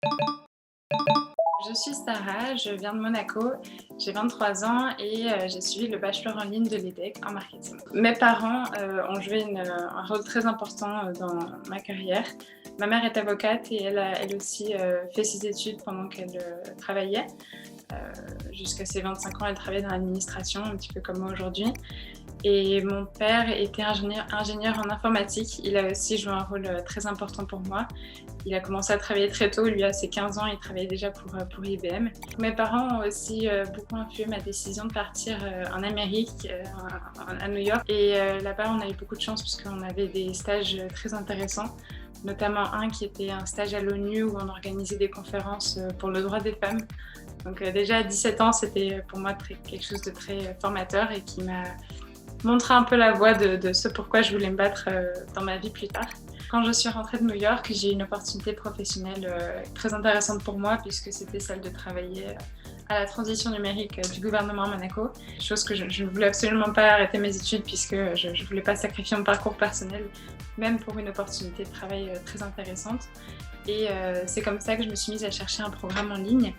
Je suis Sarah, je viens de Monaco, j'ai 23 ans et j'ai suivi le bachelor en ligne de l'EDEC en marketing. Mes parents ont joué un rôle très important dans ma carrière. Ma mère est avocate et elle a elle aussi fait ses études pendant qu'elle travaillait. Euh, Jusqu'à ses 25 ans, elle travaillait dans l'administration, un petit peu comme moi aujourd'hui. Et mon père était ingénieur en informatique. Il a aussi joué un rôle très important pour moi. Il a commencé à travailler très tôt. Lui, à ses 15 ans, il travaillait déjà pour IBM. Mes parents ont aussi beaucoup influé ma décision de partir en Amérique, à New York. Et là-bas, on a eu beaucoup de chance puisqu'on avait des stages très intéressants, notamment un qui était un stage à l'ONU où on organisait des conférences pour le droit des femmes. Donc déjà à 17 ans, c'était pour moi quelque chose de très formateur et qui m'a montré un peu la voie de ce pourquoi je voulais me battre dans ma vie plus tard. Quand je suis rentrée de New York, j'ai eu une opportunité professionnelle très intéressante pour moi puisque c'était celle de travailler à la transition numérique du gouvernement à Monaco, chose que je ne voulais absolument pas arrêter mes études puisque je ne voulais pas sacrifier mon parcours personnel, même pour une opportunité de travail très intéressante. Et c'est comme ça que je me suis mise à chercher un programme en ligne.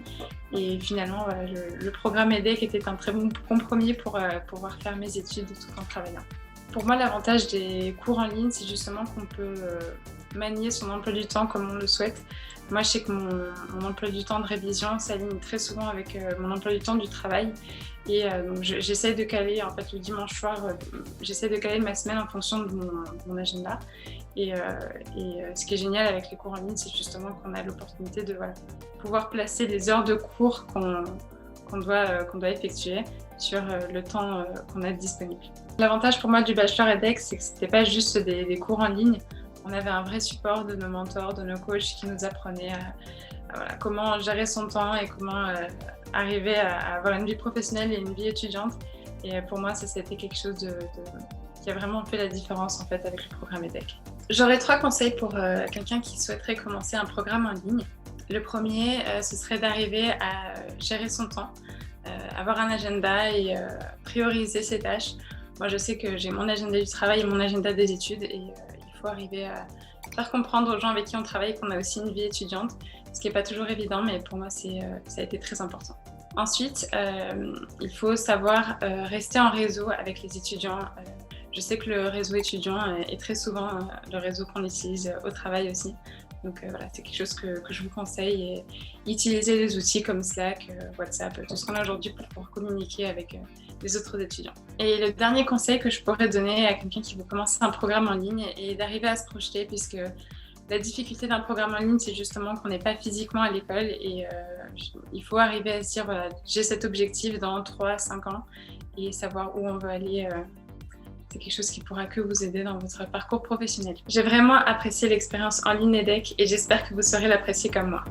Et finalement, voilà, le programme EDEC était un très bon compromis pour pouvoir faire mes études tout en travaillant. Pour moi, l'avantage des cours en ligne, c'est justement qu'on peut manier son emploi du temps comme on le souhaite. Moi, je sais que mon emploi du temps de révision s'aligne très souvent avec mon emploi du temps du travail. Et donc, j'essaie de caler, en fait, le dimanche soir, j'essaie de caler ma semaine en fonction de mon agenda. Et ce qui est génial avec les cours en ligne, c'est justement qu'on a l'opportunité de pouvoir placer les heures de cours qu'on doit effectuer sur le temps qu'on a disponible. L'avantage pour moi du bachelor EDEC, c'est que ce n'était pas juste des cours en ligne. On avait un vrai support de nos mentors, de nos coachs qui nous apprenaient comment gérer son temps et comment arriver à avoir une vie professionnelle et une vie étudiante. Et pour moi, ça c'était quelque chose qui a vraiment fait la différence en fait avec le programme EDEC. J'aurais 3 conseils pour quelqu'un qui souhaiterait commencer un programme en ligne. Le premier, ce serait d'arriver à gérer son temps, avoir un agenda et prioriser ses tâches. Moi, je sais que j'ai mon agenda du travail et mon agenda des études et il faut arriver à faire comprendre aux gens avec qui on travaille qu'on a aussi une vie étudiante, ce qui n'est pas toujours évident, mais pour moi, ça a été très important. Ensuite, il faut savoir rester en réseau avec les étudiants. Je sais que le réseau étudiant est très souvent le réseau qu'on utilise au travail aussi. Donc voilà, c'est quelque chose que je vous conseille. Et utiliser des outils comme Slack, WhatsApp, tout ce qu'on a aujourd'hui pour pouvoir communiquer avec les autres étudiants. Et le dernier conseil que je pourrais donner à quelqu'un qui veut commencer un programme en ligne est d'arriver à se projeter puisque la difficulté d'un programme en ligne, c'est justement qu'on n'est pas physiquement à l'école et il faut arriver à se dire voilà, j'ai cet objectif dans 3-5 ans et savoir où on veut aller. C'est quelque chose qui pourra que vous aider dans votre parcours professionnel. J'ai vraiment apprécié l'expérience en ligne EDEC et j'espère que vous saurez l'apprécier comme moi.